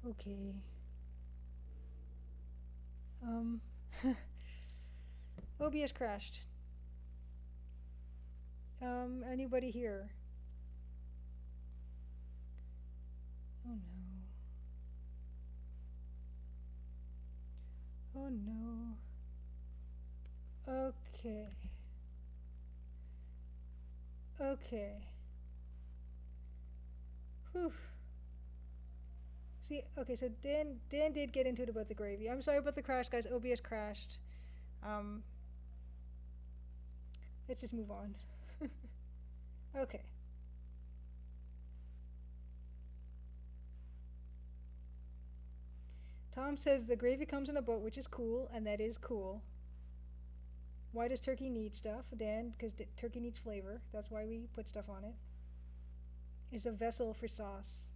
Okay. Um, OBS crashed. Anybody here? Oh no. Oh no. Okay. Okay. Whew. See, okay, so Dan did get into it about the gravy. I'm sorry about the crash, guys. OBS crashed. Um, let's just move on. Okay. Tom says the gravy comes in a boat, which is cool, and that is cool. Why does turkey need stuff, Dan? Because turkey needs flavor. That's why we put stuff on it. Is a vessel for sauce.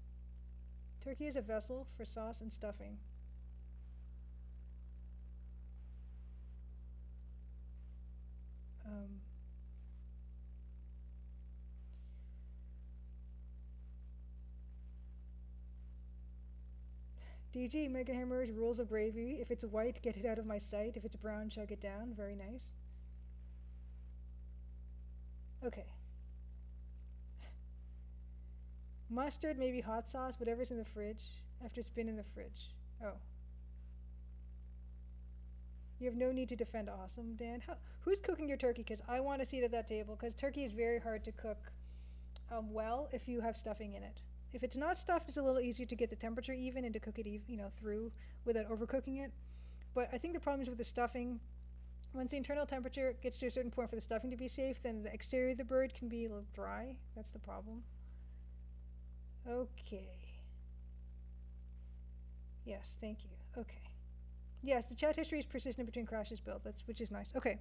Turkey is a vessel for sauce and stuffing. Um, DG Mega Hammer's rules of gravy. If it's white, get it out of my sight. If it's brown, chug it down. Very nice. Okay. Mustard, maybe hot sauce, whatever's in the fridge. After it's been in the fridge. Oh. You have no need to defend awesome, Dan. Who's cooking your turkey? Because I want a seat at that table. Because turkey is very hard to cook well if you have stuffing in it. If it's not stuffed, it's a little easier to get the temperature even and to cook it, through without overcooking it. But I think the problem is with the stuffing. Once the internal temperature gets to a certain point for the stuffing to be safe, then the exterior of the bird can be a little dry. That's the problem. Okay. Yes, thank you. Okay. Yes, the chat history is persistent between crashes built. Which is nice. Okay.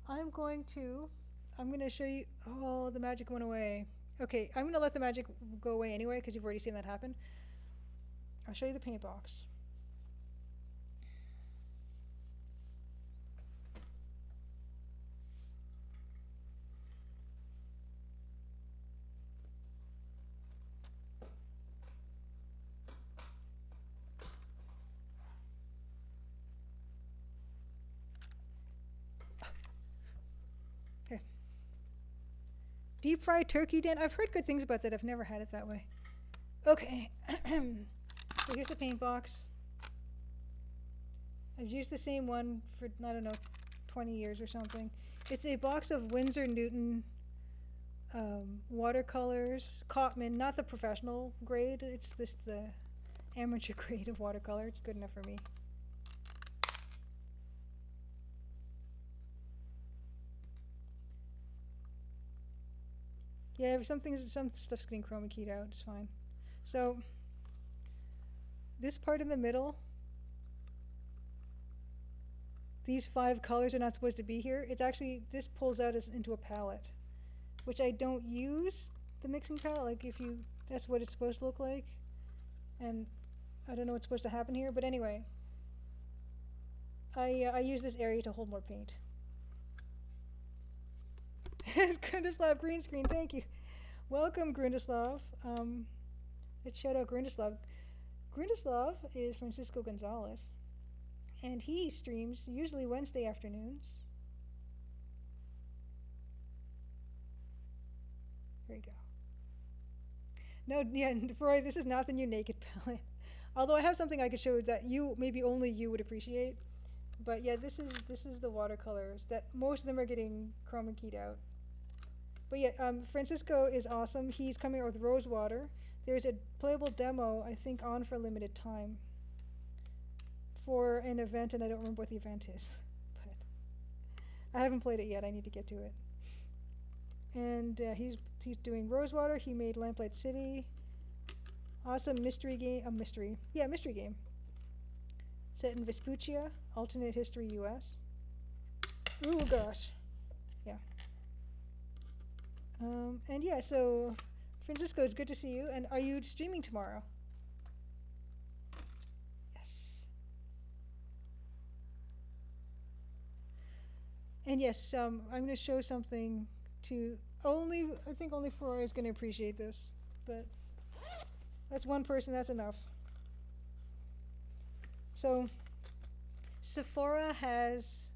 I'm going to I'm going to show you. Oh, the magic went away. Okay, I'm going to let the magic go away anyway because you've already seen that happen. I'll show you the paint box. Okay. Deep fried turkey, Dan. I've heard good things about that. I've never had it that way. Okay. So here's the paint box. I've used the same one for, I don't know, 20 years or something. It's a box of Winsor Newton watercolors, Cotman, not the professional grade. It's just the amateur grade of watercolor. It's good enough for me. Yeah, if some stuff's getting chroma keyed out. It's fine. So this part in the middle, these 5 colors are not supposed to be here. It's actually, this pulls out into a palette, which I don't use the mixing palette. Like that's what it's supposed to look like. And I don't know what's supposed to happen here, but anyway, I use this area to hold more paint. Grundislav green screen, thank you. Welcome, Grundislav. Let's shout out Grundislav. Grundislav is Francisco Gonzalez, and he streams usually Wednesday afternoons. There you go. No, yeah, Roy, this is not the new Naked palette. Although I have something I could show that maybe only you would appreciate. But yeah, this is the watercolors that most of them are getting chroma keyed out. But yeah, Francisco is awesome. He's coming out with Rosewater. There's a playable demo, I think, on for a limited time for an event, and I don't remember what the event is. But I haven't played it yet. I need to get to it. And he's doing Rosewater. He made Lamplight City. Awesome mystery game. Mystery. Yeah, mystery game. Set in Vespuccia, alternate history U.S. Ooh, gosh. Yeah. And yeah, so Francisco, it's good to see you. And are you streaming tomorrow? Yes. And yes, I'm going to show something to I think only Ferrari is going to appreciate this, but that's one person, that's enough. So Sephora has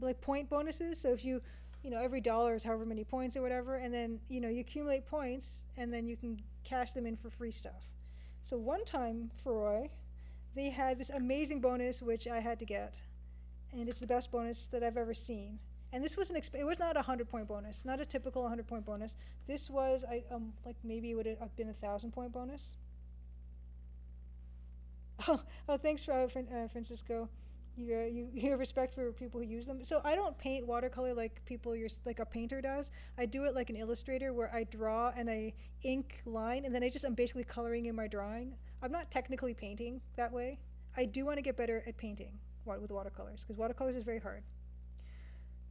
like point bonuses. So if every dollar is however many points or whatever, and then you accumulate points, and then you can cash them in for free stuff. So one time for Roy, they had this amazing bonus which I had to get, and it's the best bonus that I've ever seen. And this was it was not a 100 point bonus, not a typical 100 point bonus. This was like maybe it would have been 1,000 point bonus. Oh, thanks for Francisco. You have respect for people who use them. So I don't paint watercolor like like a painter does. I do it like an illustrator where I draw and I ink line, and then I'm basically coloring in my drawing. I'm not technically painting that way. I do want to get better at painting with watercolors because watercolors is very hard.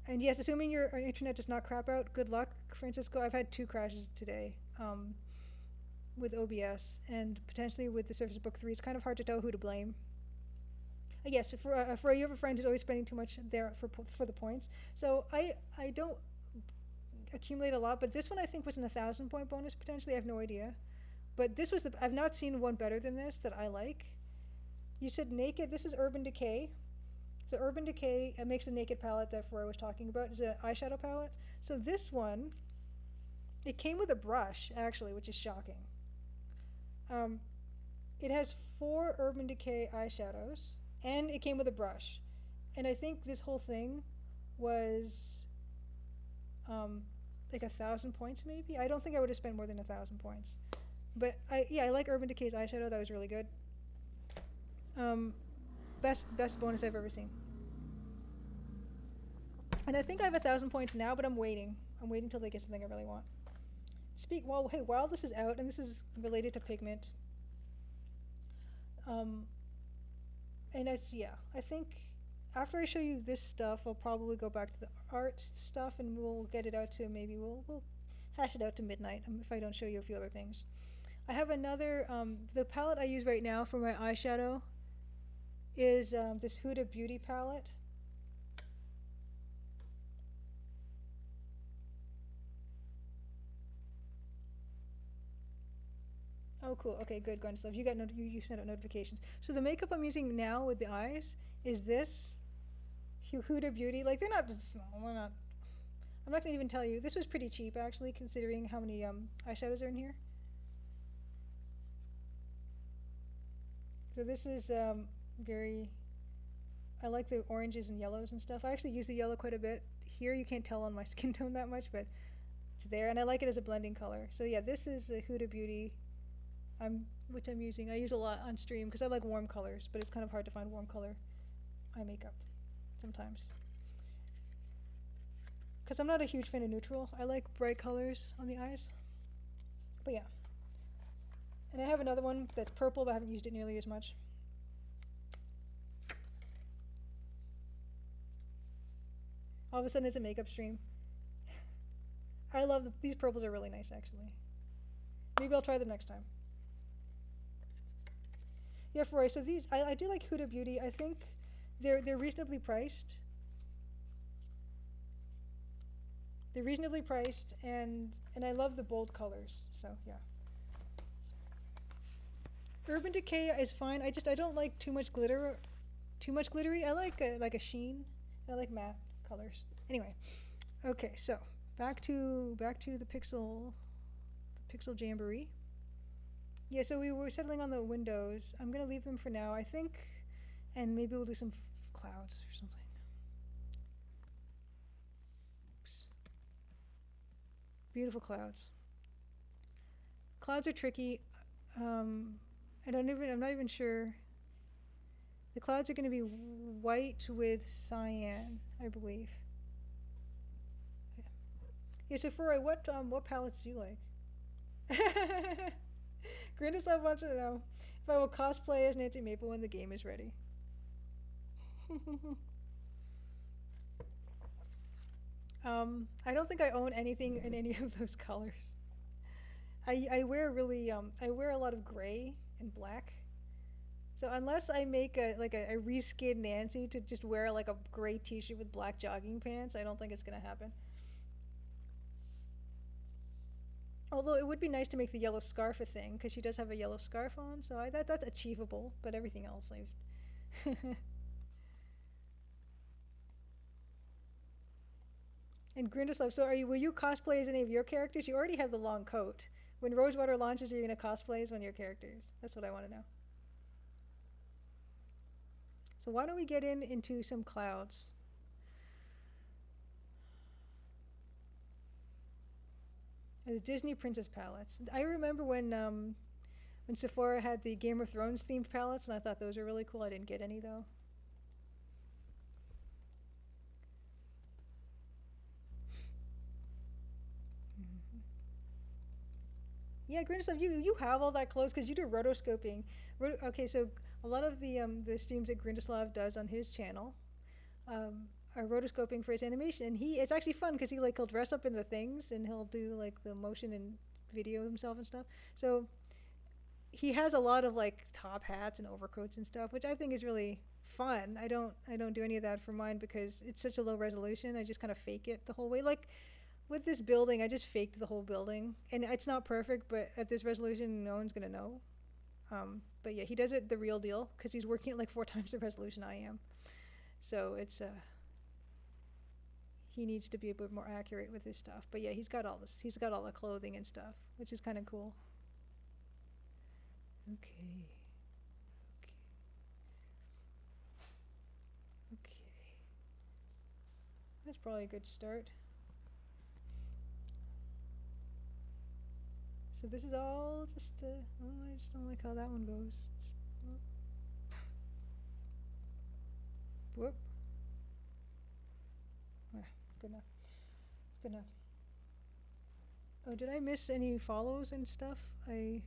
And yes, assuming your internet does not crap out, good luck, Francisco. I've had 2 crashes today. With OBS and potentially with the Surface Book 3. It's kind of hard to tell who to blame. Yes, for you have a friend who's always spending too much there for the points. So I don't accumulate a lot, but this one I think was an 1,000 point bonus potentially. I have no idea, but this was I've not seen one better than this that I like. You said Naked. This is Urban Decay. So Urban Decay makes the Naked palette that Foy was talking about. It's an eyeshadow palette. So this one, it came with a brush actually, which is shocking. Um, it has 4 Urban Decay eyeshadows, and it came with a brush. And I think this whole thing was like 1,000 points maybe. I don't think I would have spent more than 1,000 points. But I like Urban Decay's eyeshadow. That was really good. Best bonus I've ever seen. And I think I have 1,000 points now, but I'm waiting. I'm waiting till they get something I really want. While this is out, and this is related to pigment, and I think after I show you this stuff, I'll probably go back to the art stuff, and we'll get it out to we'll hash it out to midnight if I don't show you a few other things. I have another, the palette I use right now for my eyeshadow is this Huda Beauty palette. Oh, cool. Okay, good, Gwen. You got you sent out notifications. So the makeup I'm using now with the eyes is this Huda Beauty. Like they're not. They're not. I'm not gonna even tell you. This was pretty cheap actually, considering how many eyeshadows are in here. So this is very. I like the oranges and yellows and stuff. I actually use the yellow quite a bit. Here you can't tell on my skin tone that much, but it's there, and I like it as a blending color. So yeah, this is the Huda Beauty. Which I'm using. I use a lot on stream because I like warm colors, but it's kind of hard to find warm color eye makeup sometimes. Because I'm not a huge fan of neutral. I like bright colors on the eyes. But yeah. And I have another one that's purple, but I haven't used it nearly as much. All of a sudden it's a makeup stream. I love these purples are really nice actually. Maybe I'll try them next time. Yeah, Roy. So these, I do like Huda Beauty. I think they're reasonably priced. They're reasonably priced, and I love the bold colors. So yeah. Urban Decay is fine. I don't like too much glitter, too much glittery. I like a sheen. I like matte colors. Anyway, okay. So back to the Pixel Jamboree. Yeah, so we were settling on the windows. I'm going to leave them for now, I think, and maybe we'll do some clouds or something. Oops. Beautiful clouds. Clouds are tricky. I'm not even sure. The clouds are going to be white with cyan, I believe. Yeah, so Roy, what palettes do you like? Grindislav wants to know if I will cosplay as Nancy Maple when the game is ready. I don't think I own anything in any of those colors. I wear I wear a lot of gray and black. So unless I make a reskin Nancy to just wear like a gray t-shirt with black jogging pants, I don't think it's gonna happen. Although it would be nice to make the yellow scarf a thing, because she does have a yellow scarf on, so that's achievable. But everything else, I've. And Grindeslav, so will you cosplay as any of your characters? You already have the long coat. When Rosewater launches, are you going to cosplay as one of your characters? That's what I want to know. So why don't we get into some clouds? The Disney Princess palettes. I remember when Sephora had the Game of Thrones themed palettes, and I thought those were really cool. I didn't get any though. Yeah, Grindeslav, you have all that clothes because you do rotoscoping. Okay, so a lot of the streams that Grindeslav does on his channel are rotoscoping for his animation, and it's actually fun because he'll dress up in the things and he'll do like the motion and video himself and stuff. So he has a lot of like top hats and overcoats and stuff, which I think is really fun. I don't do any of that for mine because it's such a low resolution. I just kind of fake it the whole way. Like with this building, I just faked the whole building, and it's not perfect, but at this resolution, no one's gonna know. But yeah, he does it the real deal because he's working at like 4 times the resolution I am. So it's he needs to be a bit more accurate with his stuff. But yeah, he's got all this. He's got all the clothing and stuff, which is kind of cool. Okay. Okay. That's probably a good start. So this is all just, oh, I just don't like how that one goes. Whoop. Good enough. Good enough. Oh, did I miss any follows and stuff? Yeah,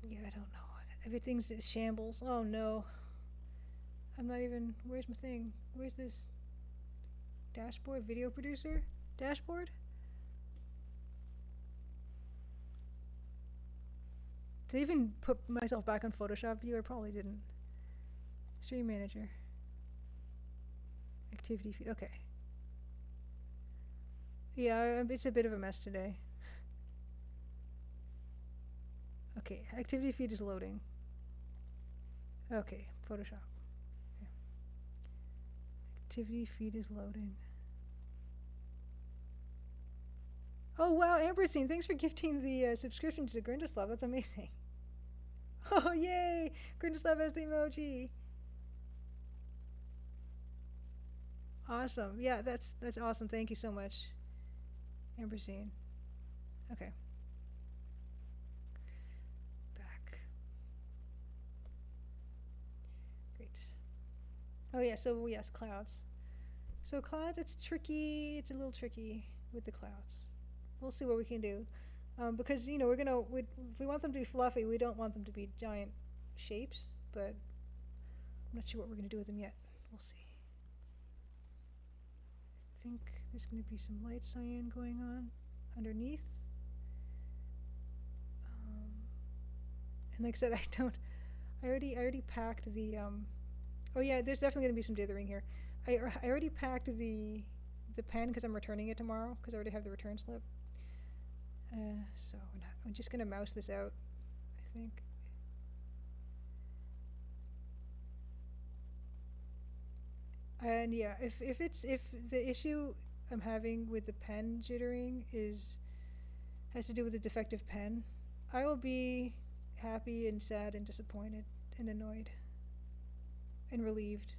I don't know. Everything's shambles. Oh no. I'm not even, where's my thing? Where's this dashboard? Video producer? Dashboard? Did I even put myself back on Photoshop view? I probably didn't. Stream manager. Activity feed. Okay. Yeah, it's a bit of a mess today. Okay, activity feed is loading. Okay, Photoshop. Okay. Activity feed is loading. Oh wow, Amberstein, thanks for gifting the subscription to Grindeslav. That's amazing. Oh yay! Grindeslav has the emoji. Awesome. Yeah, that's awesome. Thank you so much, Amberstein. Okay. Back. Great. Oh yeah, so yes, clouds. So clouds, it's tricky. It's a little tricky with the clouds. We'll see what we can do. Because, you know, if we want them to be fluffy, we don't want them to be giant shapes, but I'm not sure what we're going to do with them yet. We'll see. I think there's going to be some light cyan going on underneath. And like I said, I already packed the, oh yeah, there's definitely going to be some dithering here. I already packed the pen because I'm returning it tomorrow because I already have the return slip. So I'm just gonna mouse this out, I think. And yeah, if the issue I'm having with the pen jittering has to do with the defective pen, I will be happy and sad and disappointed and annoyed and relieved.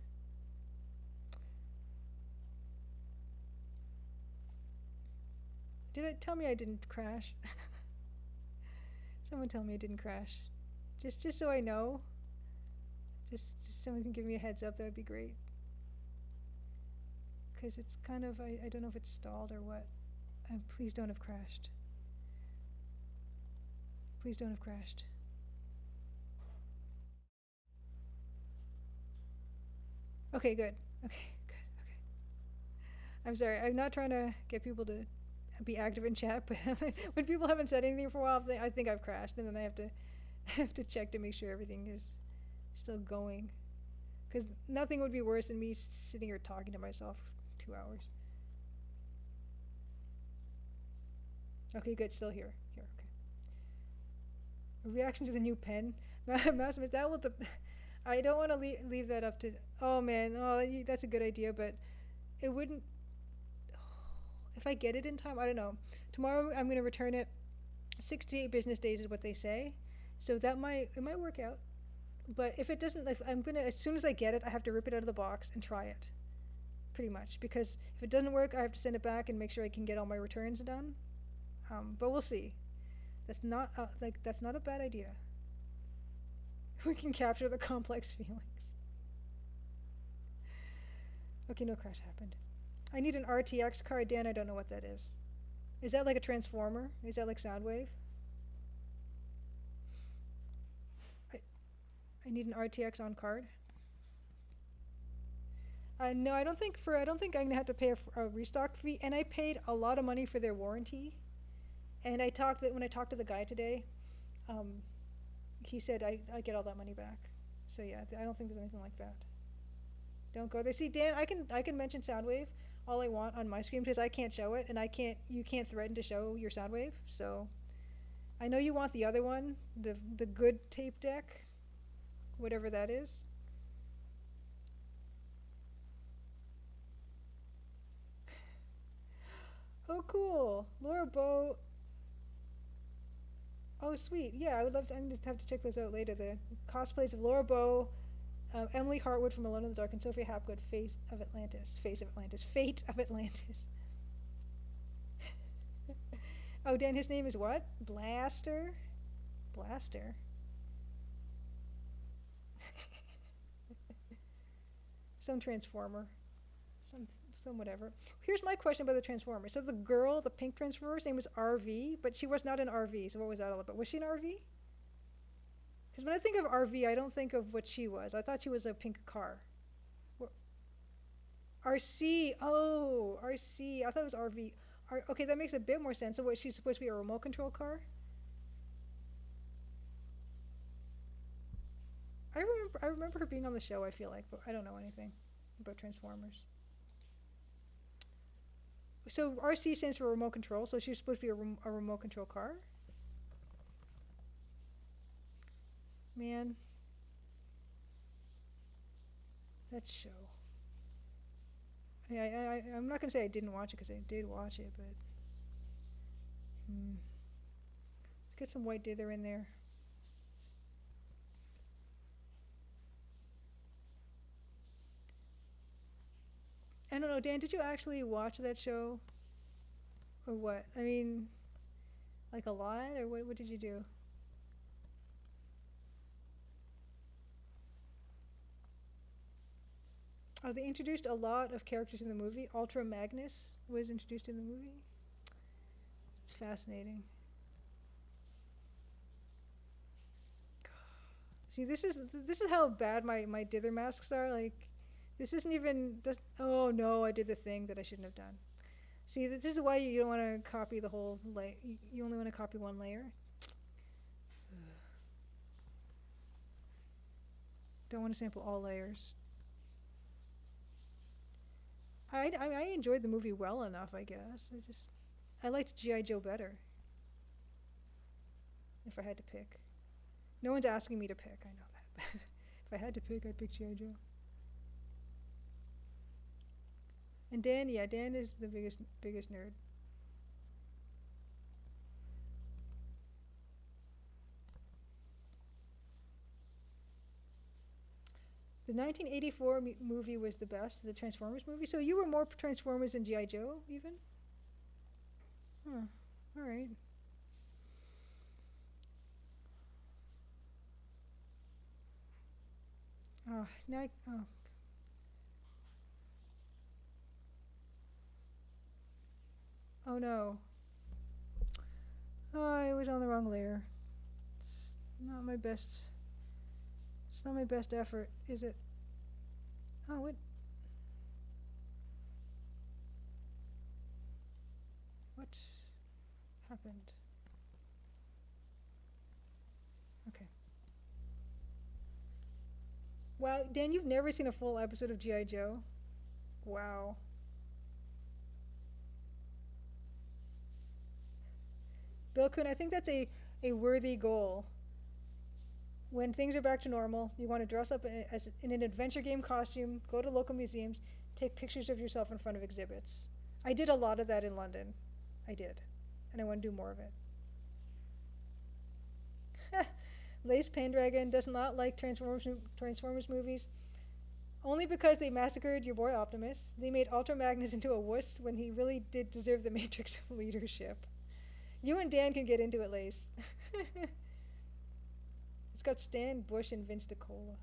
Did it tell me I didn't crash? Someone tell me I didn't crash. Just so I know. Just someone can give me a heads up, that would be great. Because it's kind of, I don't know if it's stalled or what. Please don't have crashed. Please don't have crashed. Okay, good. Okay, good. Okay. I'm sorry. I'm not trying to get people to be active in chat, but when people haven't said anything for a while, I think I've crashed, and then I have to check to make sure everything is still going. Because nothing would be worse than me sitting here talking to myself 2 hours. Okay, good. Still here. Here. Okay. A reaction to the new pen. Mouse, that will. I don't want to leave that up to. Oh man. Oh, that's a good idea, but it wouldn't. If I get it in time, I don't know. Tomorrow I'm gonna return it. 68 business days is what they say, so it might work out. But if it doesn't, if I'm gonna as soon as I get it, I have to rip it out of the box and try it, pretty much. Because if it doesn't work, I have to send it back and make sure I can get all my returns done. But we'll see. That's not a bad idea. We can capture the complex feelings. Okay, no crash happened. I need an RTX card, Dan. I don't know what that is. Is that like a transformer? Is that like Soundwave? I, I need an RTX on card. No, I don't think I'm gonna have to pay a restock fee. And I paid a lot of money for their warranty. And when I talked to the guy today, um, he said I get all that money back. So yeah, I don't think there's anything like that. Don't go there. See, Dan, I can mention Soundwave all I want on my screen because I can't show it, and you can't threaten to show your Soundwave. So I know you want the other one, the good tape deck, whatever that is. Oh, cool, Laura Bow. Oh, sweet. Yeah, I would love to. I'm gonna have to check those out later. The cosplays of Laura Bow, Emily Hartwood from Alone in the Dark, and Sophie Hapgood, Face of Atlantis. Face of Atlantis. Fate of Atlantis. Oh, Dan, his name is what? Blaster? Blaster? Some transformer. Some some whatever. Here's my question about the transformer. So the girl, the pink transformer's name was RV, but she was not an RV. So what was that all about? Was she an RV? Because when I think of RV, I don't think of what she was. I thought she was a pink car. RC. Oh, RC. I thought it was RV. Okay, that makes a bit more sense. So what, she's supposed to be a remote control car? I remember her being on the show, I feel like, but I don't know anything about Transformers. So RC stands for remote control, so she's supposed to be a remote control car? Man. That show. I'm not going to say I didn't watch it because I did watch it, but... Let's get some white dither in there. I don't know, Dan, did you actually watch that show? Or what? I mean, like a lot? Or what did you do? Oh, they introduced a lot of characters in the movie. Ultra Magnus was introduced in the movie. It's fascinating. See, this is how bad my dither masks are. Like, this isn't even. Oh no, I did the thing that I shouldn't have done. See, this is why you don't want to copy the whole layer. You only want to copy one layer. Don't want to sample all layers. I enjoyed the movie well enough, I guess. I liked G.I. Joe better. If I had to pick. No one's asking me to pick, I know that. But if I had to pick, I'd pick G.I. Joe. And Dan, yeah, Dan is the biggest nerd. The 1984 movie was the best, the Transformers movie. So you were more Transformers than G.I. Joe, even? Huh. All right. Oh, oh. Oh no. Oh, I was on the wrong layer. It's not my best. It's not my best effort, is it? Oh, what happened? Okay. Wow, Dan, you've never seen a full episode of G.I. Joe? Wow. Bill Kuhn, I think that's a worthy goal. When things are back to normal, you want to dress up as in an adventure game costume, go to local museums, take pictures of yourself in front of exhibits. I did a lot of that in London. I did. And I want to do more of it. Lace Pendragon does not like Transformers movies. Only because they massacred your boy Optimus. They made Ultra Magnus into a wuss when he really did deserve the Matrix of leadership. You and Dan can get into it, Lace. It's got Stan Bush and Vince DiCola.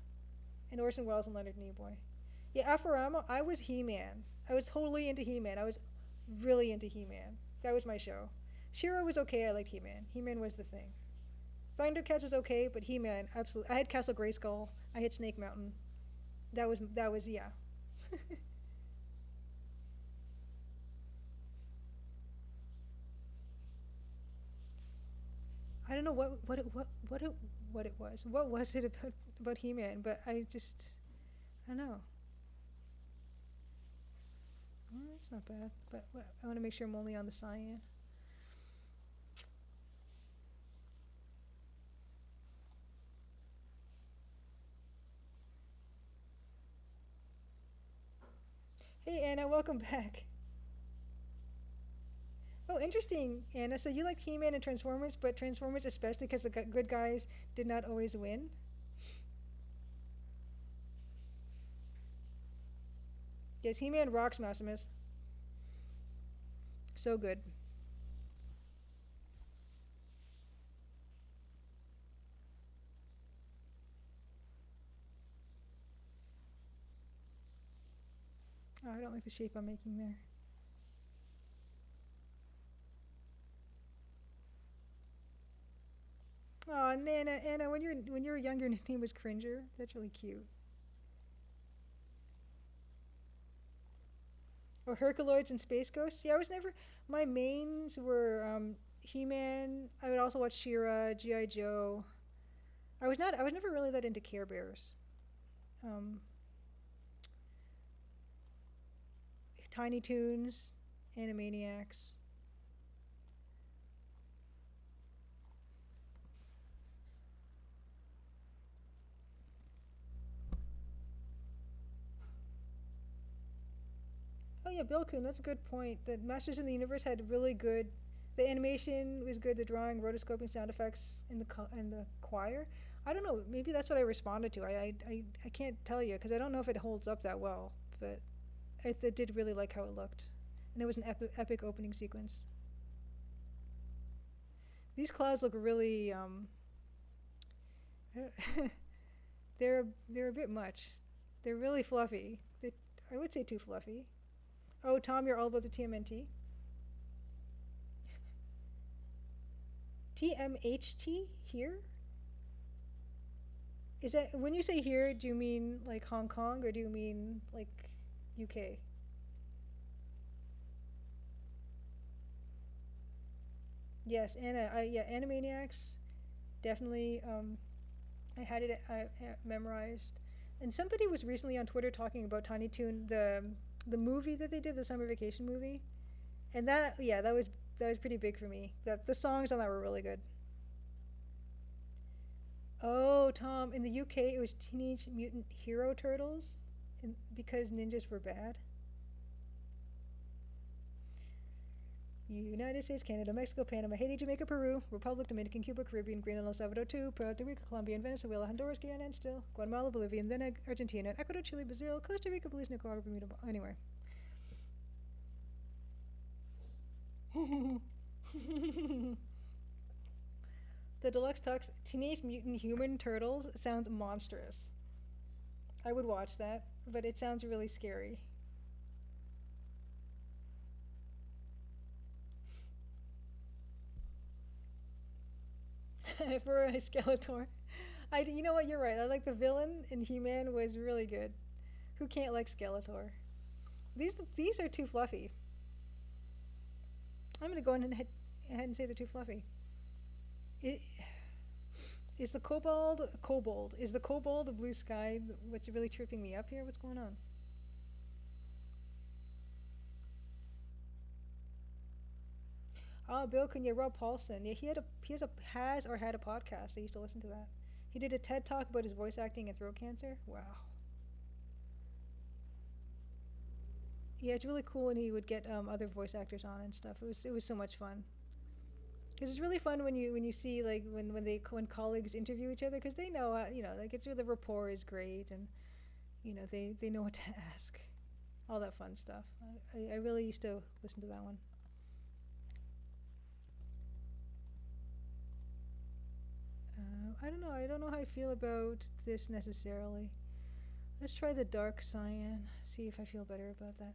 And Orson Welles and Leonard Nimoy. Yeah, Alpharama, I was He-Man. I was totally into He-Man. I was really into He-Man. That was my show. She-Ra was okay, I liked He-Man. He-Man was the thing. Thundercats was okay, but He-Man, absolutely. I had Castle Grayskull. I had Snake Mountain. That was yeah. I don't know what it was. What was it about He-Man? But I don't know. That's not bad. But I want to make sure I'm only on the cyan. Hey Anna, welcome back. Oh, interesting, Anna. So you liked He-Man and Transformers, but Transformers especially because the good guys did not always win. Yes, He-Man rocks, Maximus. So good. Oh, I don't like the shape I'm making there. Oh, Anna, when you were younger, your name was Cringer. That's really cute. Or Herculoids and Space Ghosts. Yeah, I was never. My mains were He-Man. I would also watch She-Ra, GI Joe. I was not. I was never really that into Care Bears. Um, Tiny Toons, Animaniacs. Oh yeah, Bill Coon. That's a good point. The Masters in the Universe had really good. The animation was good. The drawing, rotoscoping, sound effects, and the choir. I don't know. Maybe that's what I responded to. I can't tell you because I don't know if it holds up that well. But I did really like how it looked, and it was an epic opening sequence. These clouds look really. They're a bit much. They're really fluffy. I would say too fluffy. Oh, Tom, you're all about the TMNT. TMHT here? Is that when you say here? Do you mean like Hong Kong or do you mean like UK? Yes, yeah, Animaniacs, definitely. I had it memorized, and somebody was recently on Twitter talking about Tiny Toon, the movie that they did, the summer vacation movie, and that yeah, that was pretty big for me. That the songs on that were really good. Oh, Tom, in the UK it was Teenage Mutant Hero Turtles, because ninjas were bad. United States, Canada, Mexico, Panama, Haiti, Jamaica, Peru, Republic, Dominican, Cuba, Caribbean, Greenland, El Salvador, two, Puerto Rico, Colombia, and Venezuela, Honduras, Guyana, and still Guatemala, Bolivia, and then Argentina, Ecuador, Chile, Brazil, Costa Rica, Belize, Nicaragua, Bermuda. Anyway. The deluxe tux Teenage Mutant Human Turtles sounds monstrous. I would watch that, but it sounds really scary. For a Skeletor. You know what? You're right. I like the villain in He-Man was really good. Who can't like Skeletor? These are too fluffy. I'm gonna go ahead and say they're too fluffy. It, is the kobold? Is the kobold a blue sky? What's really tripping me up here? What's going on? Oh, Bill Clinton, yeah, Rob Paulson. Yeah, he has or had a podcast. I used to listen to that. He did a TED talk about his voice acting and throat cancer. Wow. Yeah, it's really cool when he would get other voice actors on and stuff. It was so much fun. Because it's really fun when you see like when colleagues interview each other because they know like it's the rapport is great and they know what to ask, all that fun stuff. I really used to listen to that one. I don't know. I don't know how I feel about this necessarily. Let's try the dark cyan. See if I feel better about that.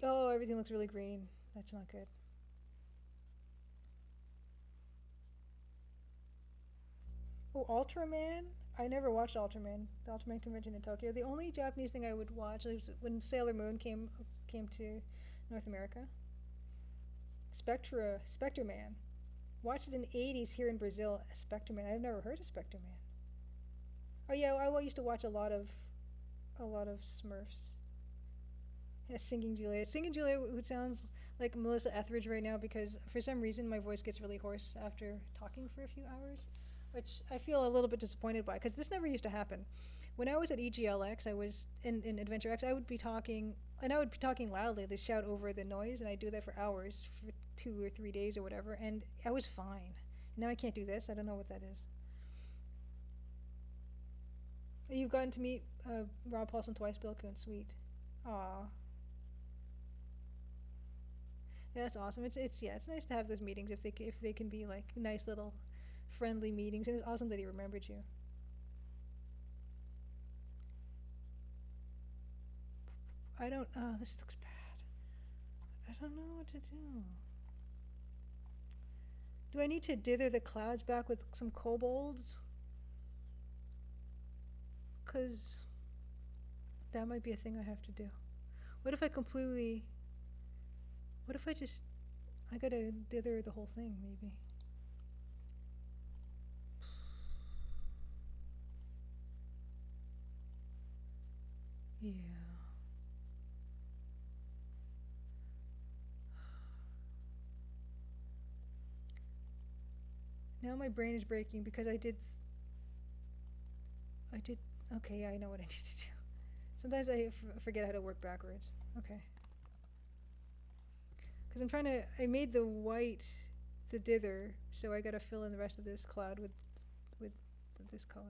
Oh, everything looks really green. That's not good. Oh, Ultraman. I never watched Ultraman. The Ultraman convention in Tokyo. The only Japanese thing I would watch was when Sailor Moon came to North America. Spectre Man. Watched it in the 80s here in Brazil. Spectre Man. I've never heard of Spectre Man. Oh yeah, I used to watch a lot of Smurfs. Yeah, Singing Juliet. Singing Juliet, who sounds like Melissa Etheridge right now because for some reason my voice gets really hoarse after talking for a few hours, which I feel a little bit disappointed by because this never used to happen. When I was at EGLX, I was in Adventure X, I would be talking, and I would be talking loudly. They shout over the noise, and I do that for hours, for 2 or 3 days or whatever, and I was fine. Now I can't do this. I don't know what that is. You've gotten to meet Rob Paulson twice, Bill Coon. Sweet. Aw. Yeah, that's awesome. It's nice to have those meetings if they can be like nice little friendly meetings, and it's awesome that he remembered you. I don't. Oh, this looks bad. I don't know what to do. Do I need to dither the clouds back with some kobolds? Cause that might be a thing I have to do. What if I completely? What if I just? I gotta dither the whole thing, maybe. Yeah. Now my brain is breaking because I did. Okay, yeah, I know what I need to do. Sometimes I forget how to work backwards. Okay. Because I made the white the dither, so I gotta fill in the rest of this cloud with this color.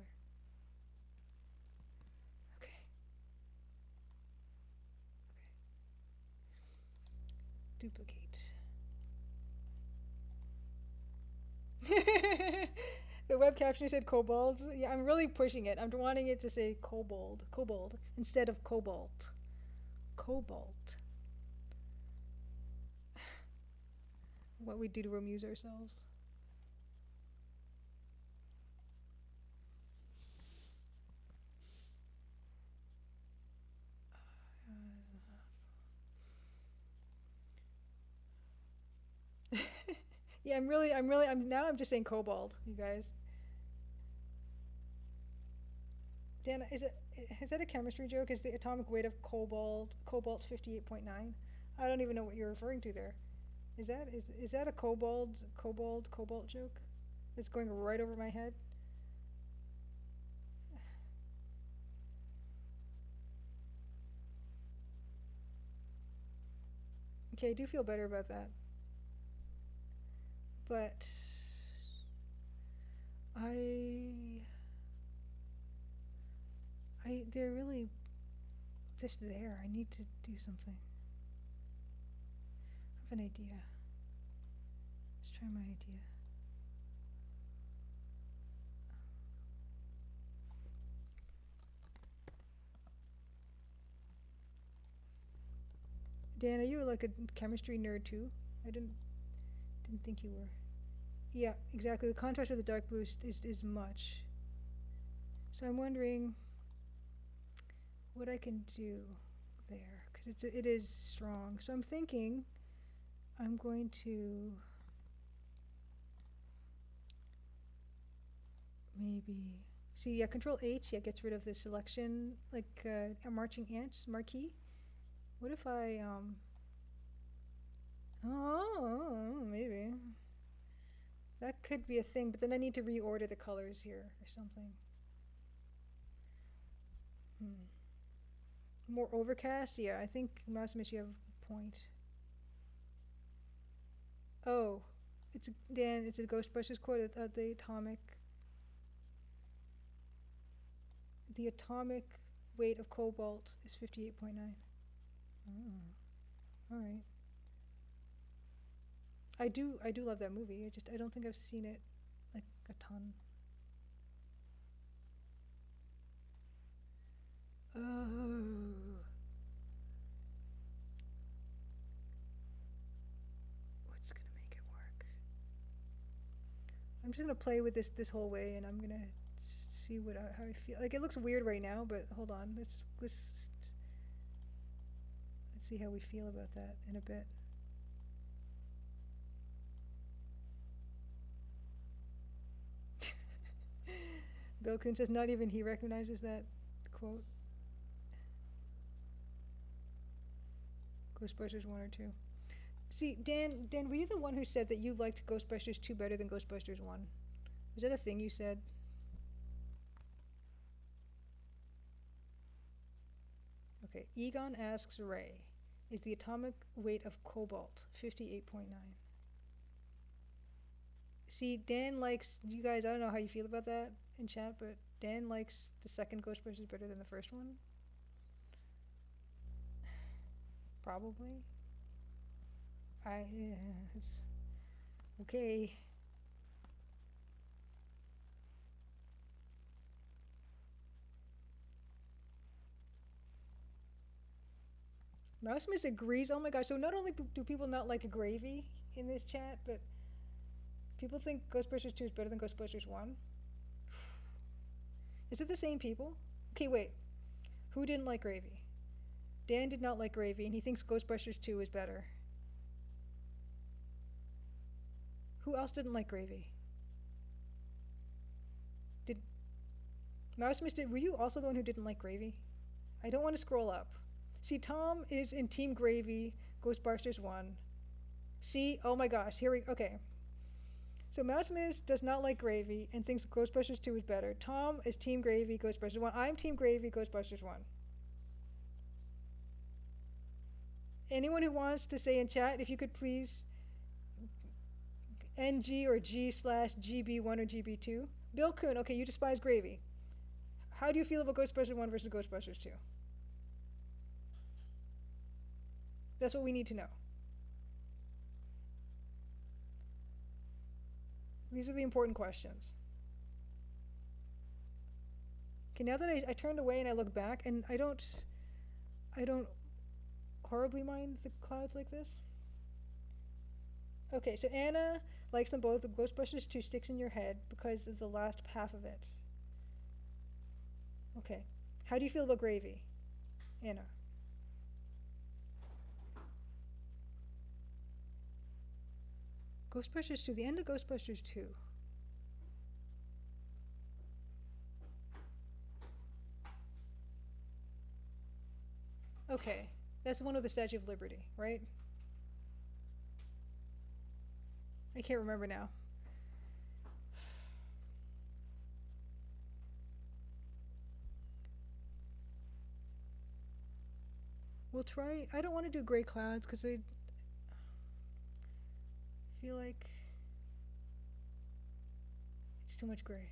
Okay. Duplicate. The web captioner said kobolds. Yeah, I'm really pushing it. I'm wanting it to say kobold, instead of cobalt. Cobalt. What we do to amuse ourselves. Yeah, I'm just saying cobalt, you guys. Dan, is that a chemistry joke? Is the atomic weight of cobalt 58.9? I don't even know what you're referring to there. Is that a cobalt joke? That's going right over my head. Okay, I do feel better about that. But I they're really just there. I need to do something. I have an idea. Let's try my idea. Dan, are you like a chemistry nerd too? I didn't think you were. Yeah, exactly. The contrast with the dark blue is much. So I'm wondering what I can do there because it is strong. So I'm thinking I'm going to maybe see. Yeah, Control H. Yeah, gets rid of the selection like a marching ants marquee. What if I Oh, maybe. That could be a thing, but then I need to reorder the colors here or something. Hmm. More overcast? Yeah, I think Mouse Miss, you have a point. Oh, Dan, it's a Ghostbusters quote. The atomic weight of cobalt is 58.9. Oh, all right. I do love that movie. I don't think I've seen it like a ton. Oh, what's gonna make it work? I'm just gonna play with this whole way, and I'm gonna see how I feel. Like it looks weird right now, but hold on. Let's see how we feel about that in a bit. Bill Kuhn says not even he recognizes that quote. Ghostbusters 1 or 2. See, Dan, were you the one who said that you liked Ghostbusters 2 better than Ghostbusters 1? Was that a thing you said? Okay, Egon asks Ray, is the atomic weight of cobalt 58.9? See, Dan likes, you guys, I don't know how you feel about that in chat, but Dan likes the second Ghostbusters better than the first one. Probably. It's okay. Mouse Miss agrees. Oh my gosh! So not only do people not like gravy in this chat, but people think Ghostbusters 2 is better than Ghostbusters 1. Is it the same people? Okay, wait. Who didn't like gravy? Dan did not like gravy, and he thinks Ghostbusters 2 is better. Who else didn't like gravy? Did Mouse Miss? Were you also the one who didn't like gravy? I don't want to scroll up. See, Tom is in Team Gravy, Ghostbusters 1. See, oh my gosh, here we, okay. So Mouse Miss does not like gravy and thinks Ghostbusters 2 is better. Tom is Team Gravy, Ghostbusters 1. I'm Team Gravy, Ghostbusters 1. Anyone who wants to say in chat, if you could please NG or G/GB1 or GB2. Bill Kuhn, okay, you despise gravy. How do you feel about Ghostbusters 1 versus Ghostbusters 2? That's what we need to know. These are the important questions. Okay, now that I turned away and I look back, and I don't horribly mind the clouds like this. Okay, so Anna likes them both. The Ghostbusters 2 sticks in your head because of the last half of it. Okay. How do you feel about gravy, Anna? Ghostbusters 2, the end of Ghostbusters 2. Okay, that's the one with the Statue of Liberty, right? I can't remember now. We'll try. I don't want to do gray clouds because I feel like it's too much gray.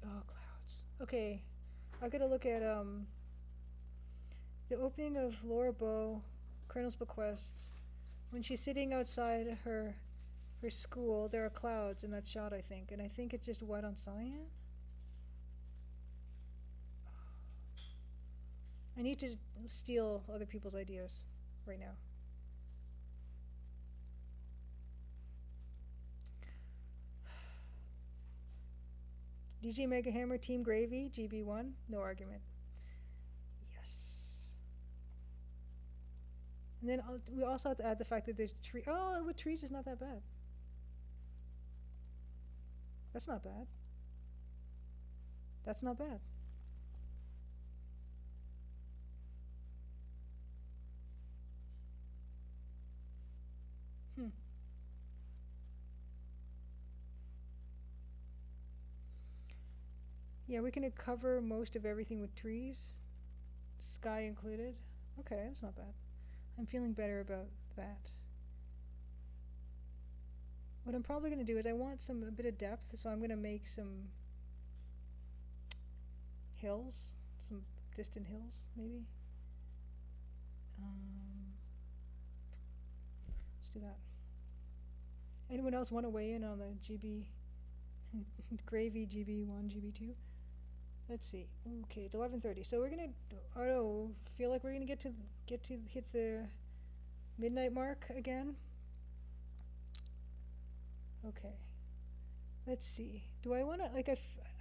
Oh, clouds. Okay, I gotta look at the opening of Laura Bow, Colonel's Bequest. When she's sitting outside her school, there are clouds in that shot, I think, and I think it's just white on cyan. I need to steal other people's ideas right now. DJ Mega Hammer, Team Gravy, GB1, no argument. Yes. And then we also have to add the fact that there's tree. Oh, with trees is not that bad. That's not bad. That's not bad. Hmm. Yeah, we can cover most of everything with trees, sky included. Okay, that's not bad. I'm feeling better about that. What I'm probably going to do is I want a bit of depth, so I'm going to make some hills, some distant hills, maybe. Um, let's do that. Anyone else want to weigh in on the GB gravy GB1, GB2? Let's see. Okay, it's 11:30. So we're gonna. I don't feel like we're gonna get to hit the midnight mark again. Okay. Let's see. Do I want to like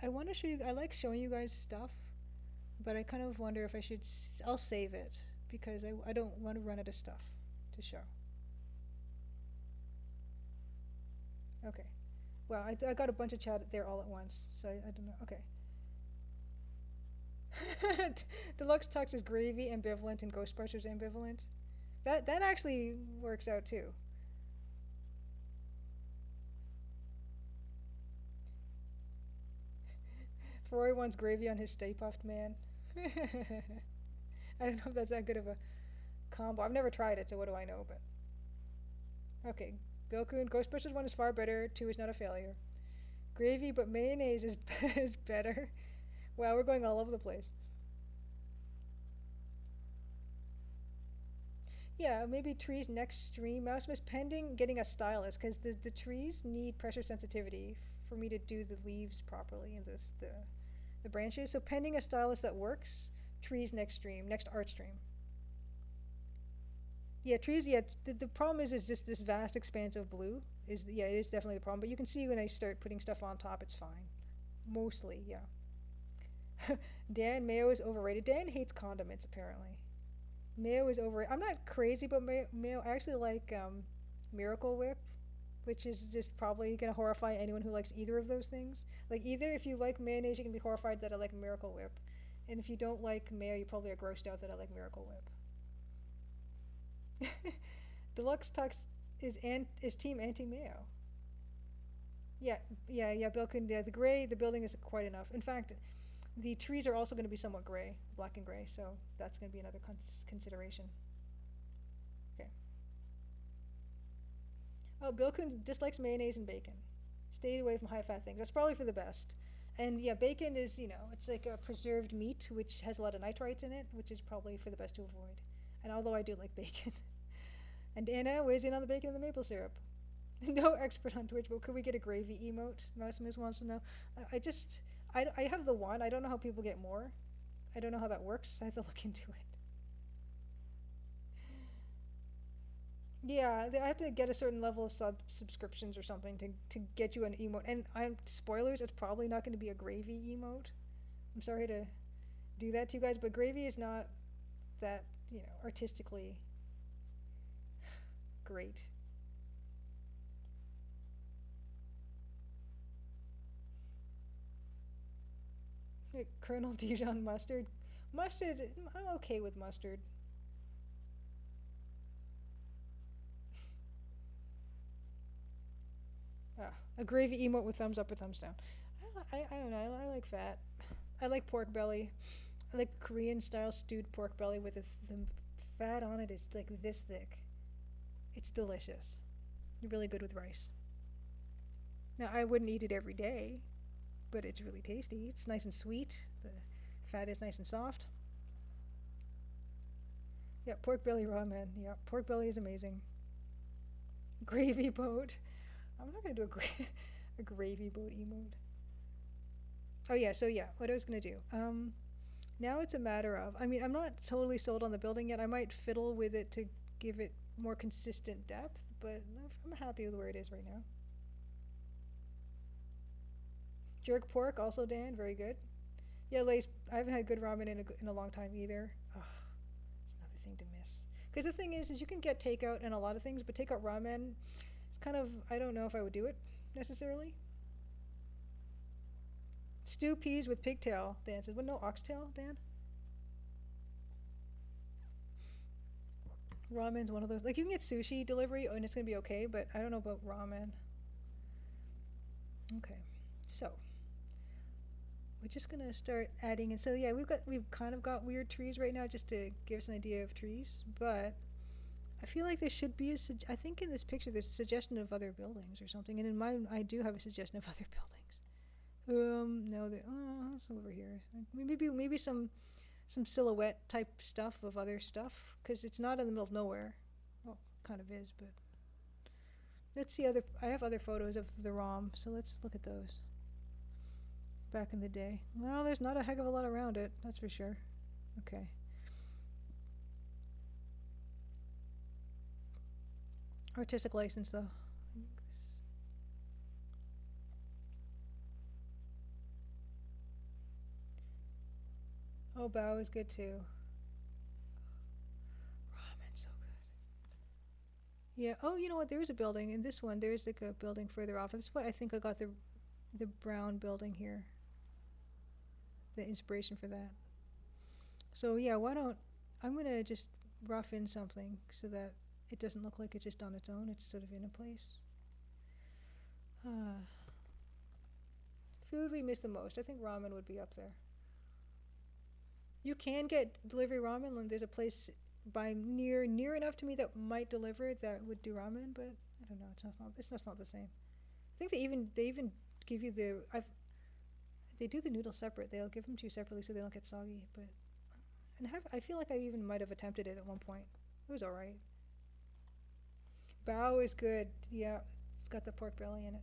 I want to show you. I like showing you guys stuff, but I kind of wonder if I should. I'll save it because I don't want to run out of stuff to show. Okay. Well, I got a bunch of chat there all at once, so I don't know. Okay. Deluxe Tux is gravy ambivalent and Ghostbusters ambivalent. That actually works out too. Roy wants gravy on his Stay Puffed Man. I don't know if that's that good of a combo. I've never tried it, so what do I know? But okay, Bilkun, Ghostbusters 1 is far better. 2 is not a failure. Gravy, but mayonnaise is is better. Wow, we're going all over the place. Yeah, maybe trees next stream. Mouse Miss pending getting a stylus because the trees need pressure sensitivity for me to do the leaves properly and the branches. So pending a stylus that works, trees next stream, next art stream. Yeah, trees. Yeah, the problem is just this vast expanse of blue is yeah it is definitely the problem. But you can see when I start putting stuff on top, it's fine. Mostly, yeah. Dan Mayo is overrated. Dan hates condiments apparently. Mayo is overrated. I'm not crazy about mayo. I actually like Miracle Whip, which is just probably gonna horrify anyone who likes either of those things. Like either if you like mayonnaise, you can be horrified that I like Miracle Whip, and if you don't like mayo, you probably are grossed out that I like Miracle Whip. Deluxe Tux is team anti mayo. Yeah, yeah. Bilkin, yeah, the building is quite enough. In fact, the trees are also going to be somewhat gray, black and gray, so that's going to be another consideration. Okay. Oh, Bilkin dislikes mayonnaise and bacon. Stay away from high fat things. That's probably for the best. And yeah, bacon is, it's like a preserved meat which has a lot of nitrites in it, which is probably for the best to avoid. And although I do like bacon. And Anna weighs in on the bacon and the maple syrup. No expert on Twitch, but could we get a gravy emote? Mouse Miss wants to know. I have the one. I don't know how people get more. I don't know how that works. I have to look into it. Yeah, I have to get a certain level of subscriptions or something to get you an emote. And I'm spoilers. It's probably not going to be a gravy emote. I'm sorry to do that to you guys, but gravy is not that artistically great. Colonel Dijon mustard. Mustard, I'm okay with mustard. A gravy emote with thumbs up or thumbs down. I don't know. I like fat. I like pork belly. I like Korean style stewed pork belly with the fat on it is like this thick. It's delicious. Really good with rice. Now I wouldn't eat it every day, but it's really tasty. It's nice and sweet. The fat is nice and soft. Yeah, pork belly ramen. Yeah, pork belly is amazing. Gravy boat. I'm not gonna do a gravy boat emote. Oh yeah, so yeah, what I was gonna do. Now it's a matter of. I mean, I'm not totally sold on the building yet. I might fiddle with it to give it more consistent depth, but I'm happy with where it is right now. Jerk pork, also Dan, very good. Yeah, Lace, I haven't had good ramen in a long time either. Ugh, it's another thing to miss. Because the thing is you can get takeout and a lot of things, but takeout ramen, it's kind of, I don't know if I would do it necessarily. Stew peas with pigtail, Dan says. What, no oxtail, Dan? Ramen's one of those. Like, you can get sushi delivery and it's going to be okay, but I don't know about ramen. Okay. So, we're just going to start adding. And so, yeah, we've kind of got weird trees right now just to give us an idea of trees, but I feel like there should be I think in this picture there's a suggestion of other buildings or something, and in mine I do have a suggestion of other buildings. No, it's over here. Maybe some silhouette type stuff of other stuff, because it's not in the middle of nowhere. Well, kind of is, but let's see other. I have other photos of the ROM, so let's look at those. Back in the day. Well, there's not a heck of a lot around it, that's for sure. Okay. Artistic license, though. Oh, Bao is good too. Ramen, so good. Yeah. Oh, you know what? There is a building in this one. There's like a building further off. That's what I think I got the brown building here. The inspiration for that. So yeah, I'm gonna just rough in something so that it doesn't look like it's just on its own. It's sort of in a place. Food we miss the most. I think ramen would be up there. You can get delivery ramen, and there's a place by near enough to me that might deliver that would do ramen, but I don't know. It's not the same. I think they even give you they do the noodles separate. They'll give them to you separately so they don't get soggy. But I feel like I even might have attempted it at one point. It was all right. Bao is good. Yeah, it's got the pork belly in it.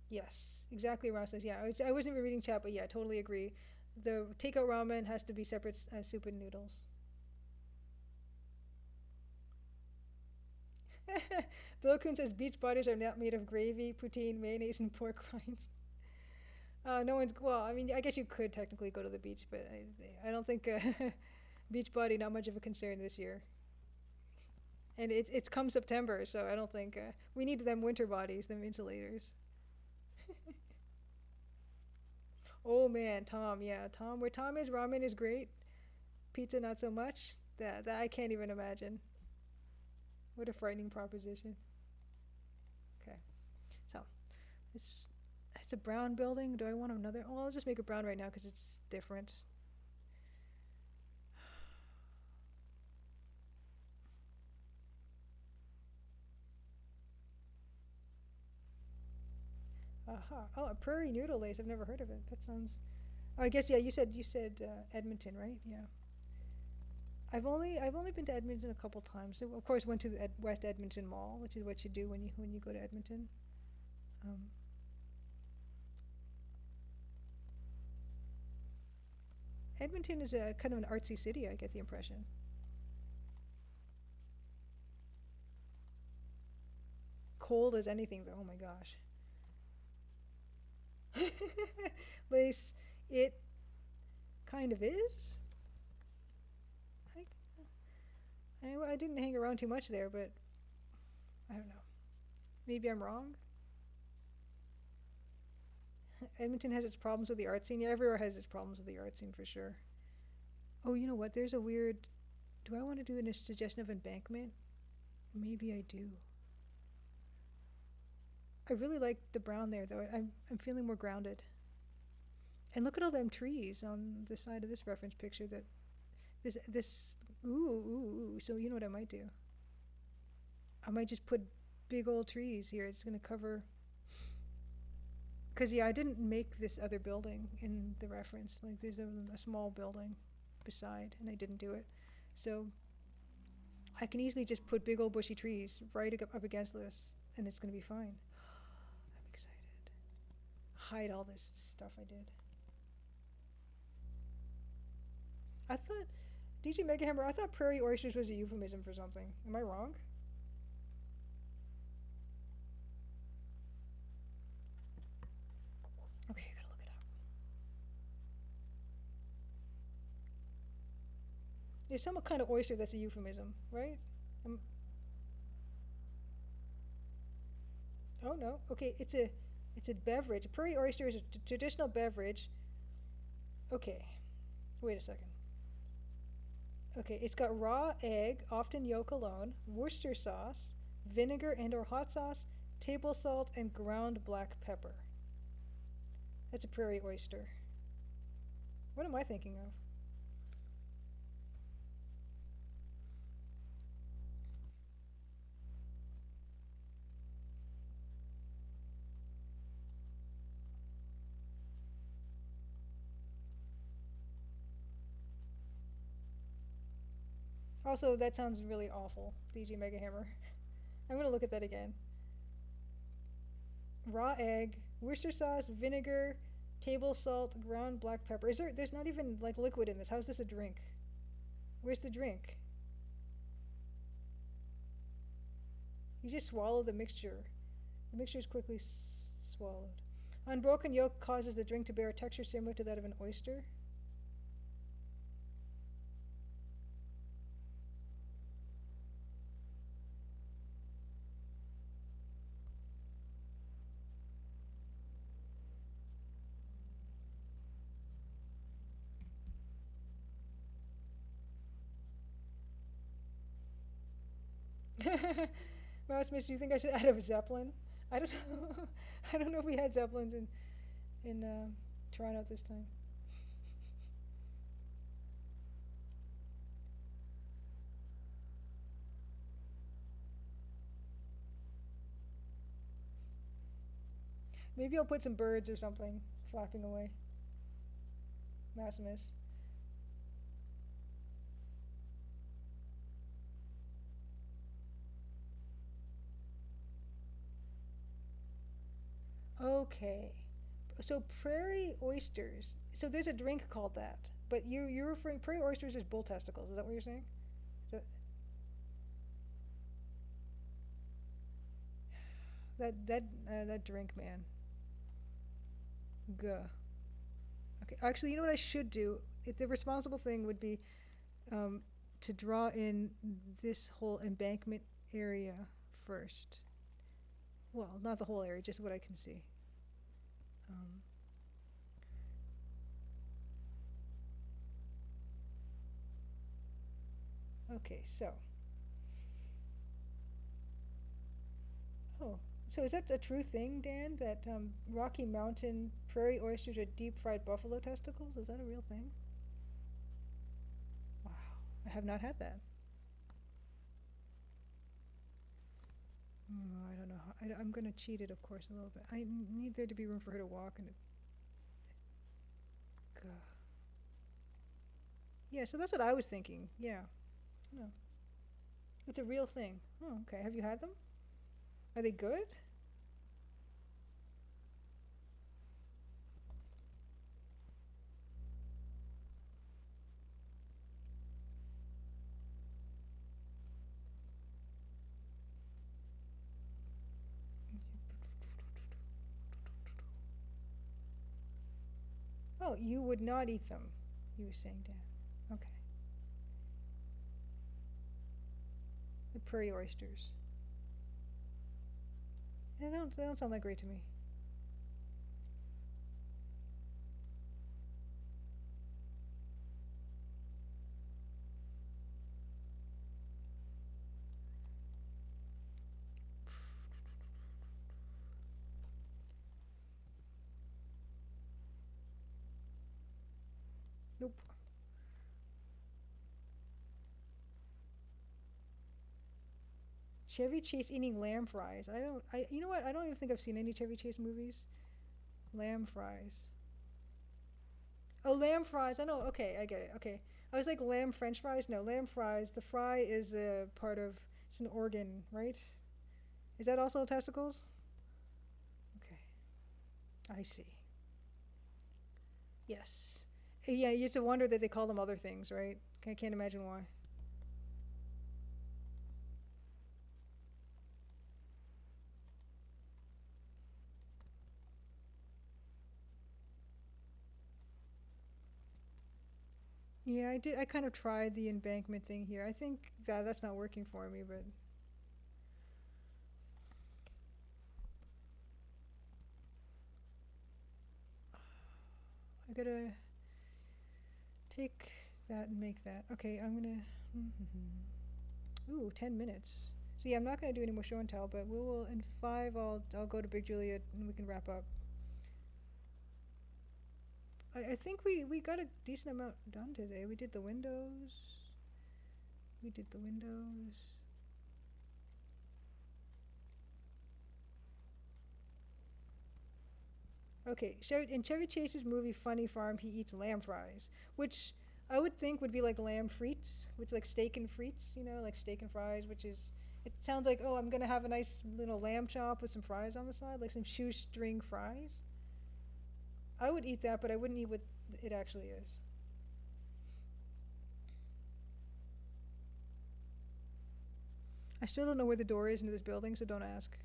Yes, exactly. Ross says, yeah. I wasn't even reading chat, but yeah, I totally agree. The takeout ramen has to be separate soup and noodles. Bill Kuhn says beach bodies are not made of gravy, poutine, mayonnaise, and pork rinds. No one's, well, I mean, I guess you could technically go to the beach, but I don't think beach body, not much of a concern this year. And it's come September, so I don't think, we need them winter bodies, them insulators. Oh man, Tom, yeah, Tom, where Tom is, ramen is great. Pizza, not so much. That I can't even imagine. What a frightening proposition. Okay, so it's a brown building. Do I want another? Well, I'll just make it brown right now because it's different. Aha. Oh, a prairie noodle lace. I've never heard of it. That sounds. Oh, I guess yeah. You said Edmonton, right? Yeah. I've only been to Edmonton a couple times. So of course, went to the West Edmonton Mall, which is what you do when you go to Edmonton. Um, Edmonton is a kind of an artsy city. I get the impression. Cold as anything, though. Oh my gosh. Lace, it kind of is. I didn't hang around too much there, but I don't know. Maybe I'm wrong. Edmonton has its problems with the art scene. Yeah, everywhere has its problems with the art scene for sure. Oh, you know what? There's a weird. Do I want to do a suggestion of embankment? Maybe I do. I really like the brown there, though. I'm feeling more grounded. And look at all them trees on the side of this reference picture. That this ooh. So you know what I might do? I might just put big old trees here. It's gonna cover. Cause yeah, I didn't make this other building in the reference. Like there's a small building beside, and I didn't do it. So I can easily just put big old bushy trees right up against this, and it's gonna be fine. I'm excited. Hide all this stuff I did. I thought, DJ Mega Hammer, I thought prairie oysters was a euphemism for something. Am I wrong? Okay, I gotta look it up. There's some kind of oyster that's a euphemism, right? no. Okay, it's a beverage. A prairie oyster is a traditional beverage. Okay, wait a second. Okay, it's got raw egg, often yolk alone, Worcester sauce, vinegar and or hot sauce, table salt, and ground black pepper. That's a prairie oyster. What am I thinking of? Also, that sounds really awful, DG Mega Hammer. I'm gonna look at that again. Raw egg, Worcester sauce, vinegar, table salt, ground black pepper. There's not even like liquid in this. How is this a drink? Where's the drink? You just swallow the mixture. The mixture is quickly swallowed. Unbroken yolk causes the drink to bear a texture similar to that of an oyster. Rasmus, do you think I should add a Zeppelin? I don't know. I don't know if we had Zeppelins in Toronto at this time. Maybe I'll put some birds or something flapping away. Maximus. Okay. So prairie oysters. So there's a drink called that. But you're referring prairie oysters as bull testicles. Is that what you're saying? That that drink, man. Gah. Okay. Actually, you know what I should do? If the responsible thing would be um, to draw in this whole embankment area first. Well, not the whole area, just what I can see. Um, okay, so. Oh, so is that a true thing, Dan? That Rocky Mountain prairie oysters are deep fried buffalo testicles? Is that a real thing? Wow, I have not had that. Oh, I don't know. I'm going to cheat it, of course, a little bit. I need there to be room for her to walk and. Gah. Yeah, so that's what I was thinking. Yeah. No, it's a real thing. Oh, okay. Have you had them? Are they good? Oh, you would not eat them, you were saying, Dan. Okay. The prairie oysters. They don't sound that great to me. Nope. Chevy Chase eating lamb fries. You know what? I don't even think I've seen any Chevy Chase movies. Lamb fries. Oh, lamb fries. I know. Okay, I get it. Okay. I was like lamb French fries. No, lamb fries. The fry is a part of. It's an organ, right? Is that also testicles? Okay, I see. Yes. Yeah, it's a wonder that they call them other things, right? I can't imagine why. Yeah, I did. I kind of tried the embankment thing here. I think that's not working for me, but I gotta take that and make that. Okay, I'm gonna. Ooh, 10 minutes. So yeah, I'm not gonna do any more show and tell, but we will in 5. I'll go to Big Juliet and we can wrap up. I think we got a decent amount done today. We did the windows. We did the windows. Okay, in Chevy Chase's movie Funny Farm, he eats lamb fries, which I would think would be like lamb frites, which like steak and frites, like steak and fries, which is it sounds like, oh, I'm gonna have a nice little lamb chop with some fries on the side, like some shoestring fries. I would eat that, but I wouldn't eat what it actually is. I still don't know where the door is into this building, so don't ask.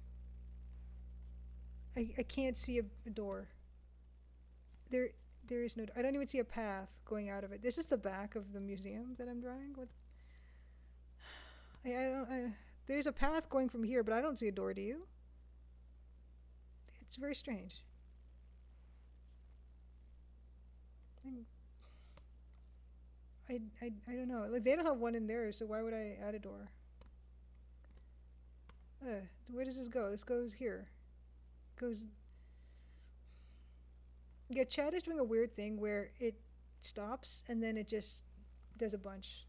I can't see a door. There there is no. I don't even see a path going out of it. This is the back of the museum that I'm drawing. What? I don't. There's a path going from here, but I don't see a door. Do you? It's very strange. I don't know. Like they don't have one in there, so why would I add a door? Where does this go? This goes here. Goes. Yeah, Chad is doing a weird thing where it stops and then it just does a bunch.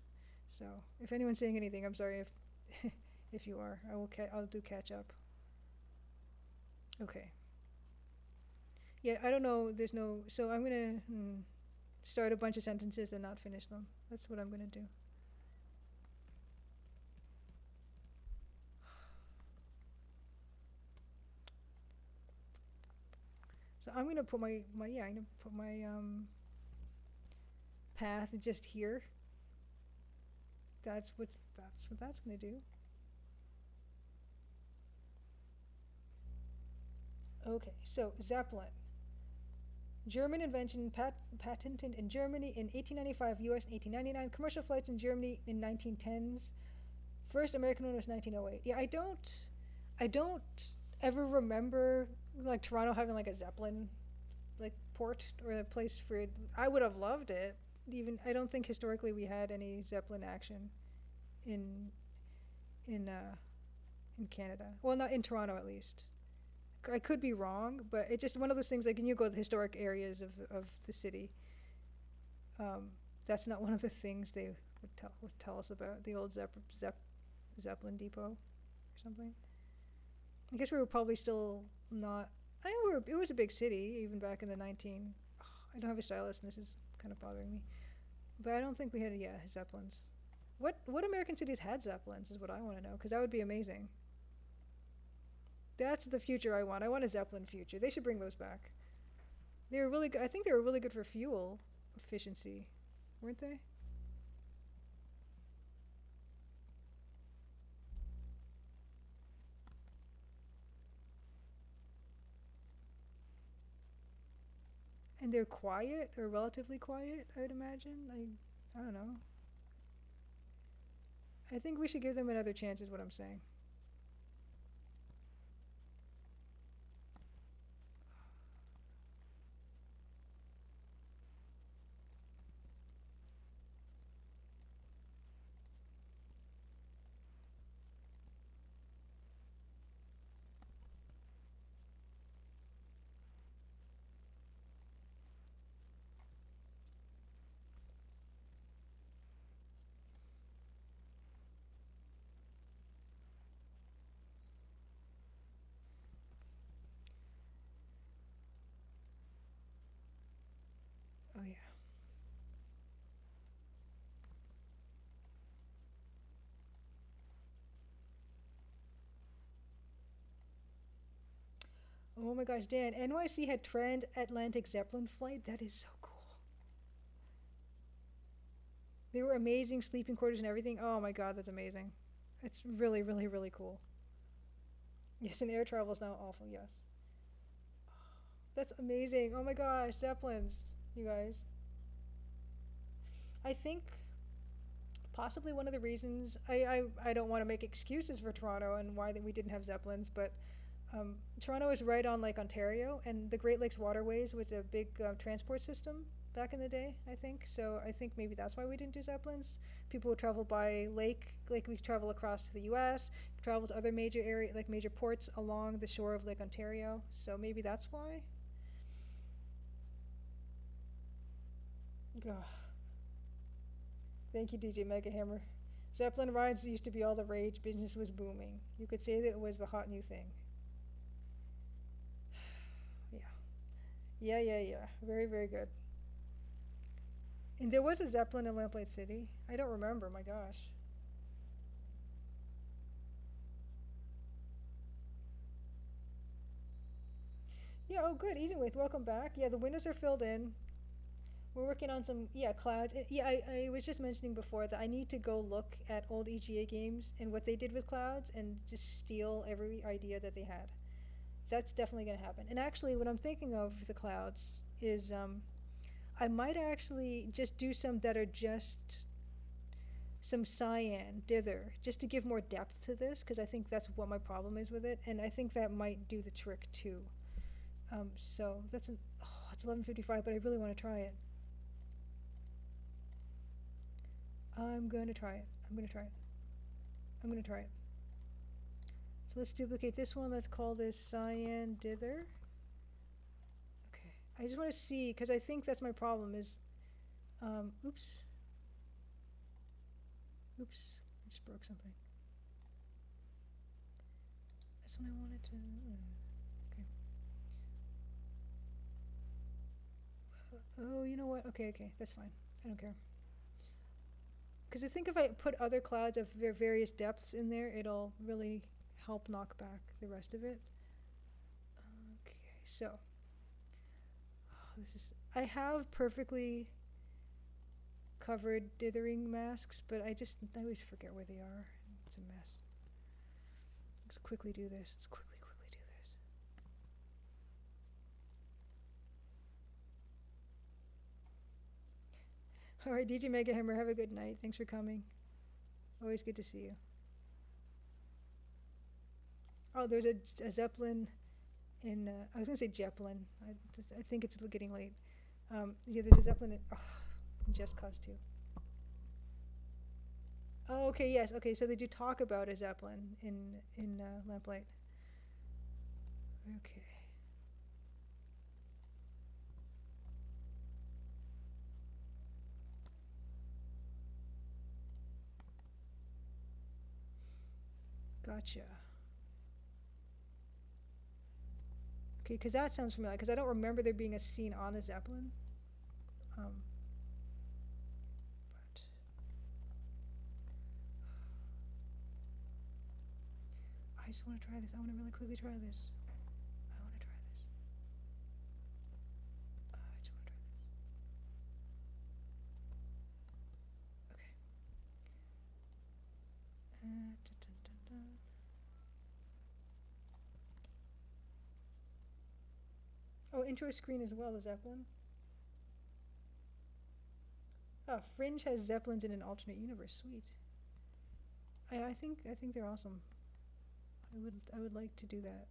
So if anyone's saying anything, I'm sorry if if you are. I'll do catch up. Okay. Yeah, I don't know. There's no. So I'm gonna start a bunch of sentences and not finish them. That's what I'm gonna do. So I'm gonna put I'm gonna put my path just here. That's what that's gonna do. Okay, so Zeppelin. German invention patented in Germany in 1895, US in 1899, commercial flights in Germany in 1910s. First American one was 1908. Yeah, I don't ever remember like Toronto having like a Zeppelin like port or a place for it. I would have loved it. Even I don't think historically we had any Zeppelin action in in uh in Canada. Well, not in Toronto at least. I could be wrong, but it's just one of those things like when you go to the historic areas of the city, um, that's not one of the things they would tell us about the old Zeppelin depot or something. I guess we were probably still not. I mean, it was a big city even back in the 19. Oh, I don't have a stylus, and this is kind of bothering me. But I don't think we had Zeppelins. What American cities had Zeppelins is what I want to know because that would be amazing. That's the future I want. I want a Zeppelin future. They should bring those back. They were really good. I think they were really good for fuel efficiency, weren't they? And they're quiet or relatively quiet, I would imagine. I don't know. I think we should give them another chance is what I'm saying. Oh yeah. Oh my gosh, Dan, NYC had transatlantic Zeppelin flight. That is so cool. They were amazing sleeping quarters and everything. Oh my god, that's amazing. It's really, really, really cool. Yes, and air travel is now awful, yes. That's amazing. Oh my gosh, Zeppelins, you guys. I think possibly one of the reasons I don't want to make excuses for Toronto and why we didn't have Zeppelins, but Toronto is right on Lake Ontario, and the Great Lakes Waterways was a big transport system back in the day, I think. So I think maybe that's why we didn't do Zeppelins. People would travel by lake, like we travel across to the U.S., travel to other major area, like major ports along the shore of Lake Ontario. So maybe that's why. Ugh. Thank you, DJ Mega Hammer. Zeppelin rides used to be all the rage. Business was booming. You could say that it was the hot new thing. Yeah. Yeah, yeah, yeah. Very, very good. And there was a Zeppelin in Lamplight City. I don't remember, my gosh. Yeah, oh good. Eating with, welcome back. Yeah, the windows are filled in. We're working on some, yeah, clouds. Yeah, I was just mentioning before that I need to go look at old EGA games and what they did with clouds and just steal every idea that they had. That's definitely going to happen. And actually, what I'm thinking of the clouds is I might actually just do some that are just some cyan, dither, just to give more depth to this, because I think that's what my problem is with it, and I think that might do the trick too. So that's an, oh, it's 11:55, but I really want to try it. I'm going to try it. I'm going to try it. I'm going to try it. So let's duplicate this one. Let's call this cyan dither. Okay. I just want to see, because I think that's my problem is, oops. Oops. I just broke something. That's what I wanted to, okay. Oh, you know what? Okay, okay. That's fine. I don't care. Because I think if I put other clouds of various depths in there, it'll really help knock back the rest of it. Okay, so this is, I have perfectly covered dithering masks, but I always forget where they are. It's a mess. Let's quickly do this. Let's quickly do this. All right, DJ Mega Hammer, have a good night. Thanks for coming. Always good to see you. Oh, there's a Zeppelin in, I was going to say Zeppelin. I think it's getting late. Yeah, there's a Zeppelin in Just Cause 2. Oh, okay, yes. Okay, so they do talk about a Zeppelin in Lamplight. Okay. Gotcha. Okay, because that sounds familiar. Because I don't remember there being a scene on a Zeppelin. But I just want to try this. I want to really quickly try this. I want to try this. I just want to try this. Okay. Dun, dun, dun, dun. Oh, intro screen as well, the Zeppelin. Oh, Fringe has Zeppelins in an alternate universe. Sweet. I think they're awesome. I would like to do that.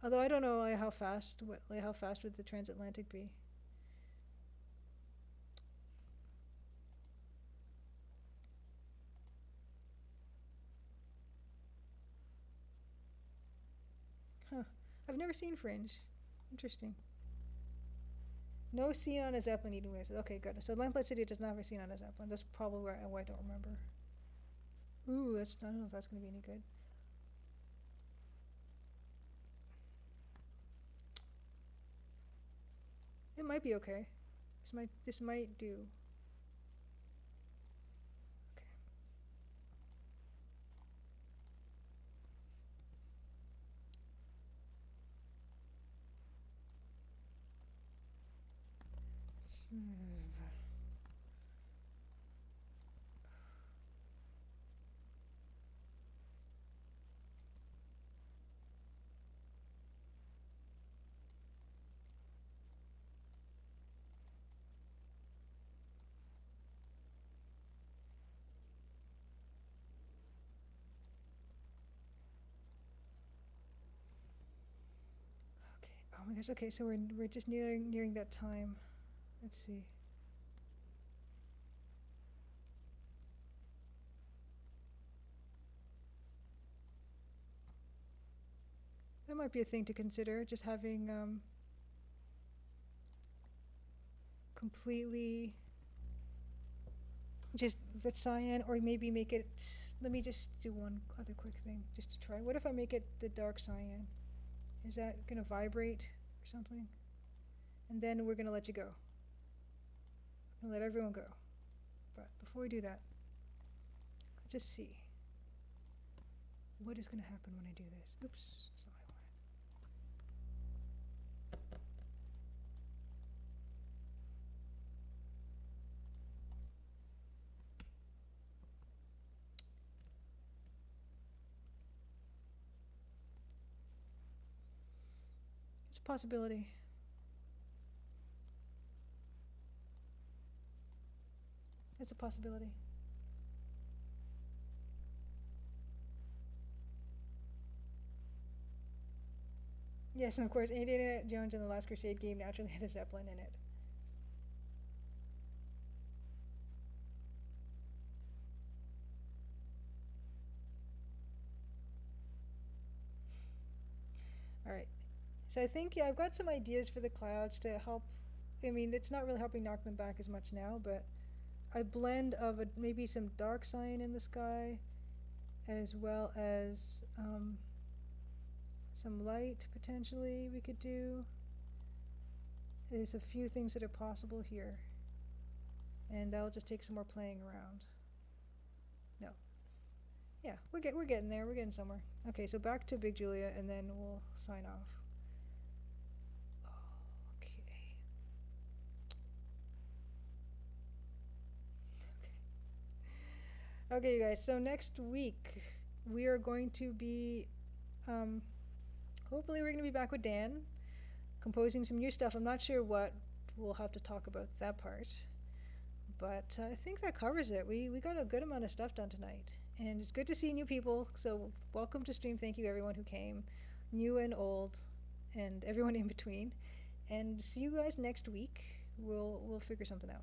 Although I don't know how fast would the transatlantic be? Huh. I've never seen Fringe. Interesting. No scene on a Zeppelin eating this. Okay, good. So Lamplight City does not have a scene on a Zeppelin. That's probably why I don't remember. Ooh, I don't know if that's gonna be any good. It might be okay. This might do. Okay. Oh my gosh. Okay, so we're just nearing that time. Let's see. That might be a thing to consider. Just having completely just the cyan, or maybe make it. Let me just do one other quick thing just to try. What if I make it the dark cyan? Is that gonna vibrate or something? And then we're gonna let you go. I'm gonna let everyone go. But before we do that, let's just see what is gonna happen when I do this. Oops, that's not what I wanted. It's a possibility. It's a possibility. Yes, and of course, Indiana Jones and the Last Crusade game naturally had a Zeppelin in it. Alright, so I think, yeah, I've got some ideas for the clouds to help. I mean, it's not really helping knock them back as much now, but a blend of maybe some dark cyan in the sky, as well as some light potentially we could do. There's a few things that are possible here, and that'll just take some more playing around. No. Yeah, we're getting there. We're getting somewhere. Okay, so back to Big Julia, and then we'll sign off. Okay. Okay, you guys. So next week we are going to be, hopefully, we're going to be back with Dan, composing some new stuff. I'm not sure what. We'll have to talk about that part. But I think that covers it. We got a good amount of stuff done tonight. And it's good to see new people. So welcome to stream. Thank you everyone who came, new and old, and everyone in between. And see you guys next week. We'll figure something out.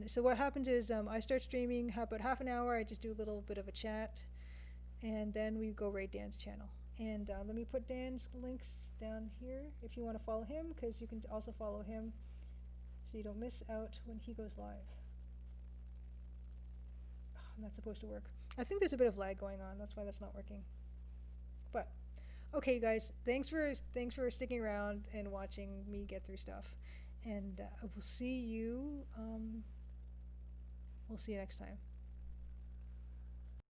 So what happens is I start streaming about half an hour. I just do a little bit of a chat, and then we go raid Dan's channel. And let me put Dan's links down here if you want to follow him, because you can also follow him so you don't miss out when he goes live. Oh, and that's supposed to work. I think there's a bit of lag going on. That's why that's not working. But okay, you guys, thanks for sticking around and watching me get through stuff. And we'll see you next time.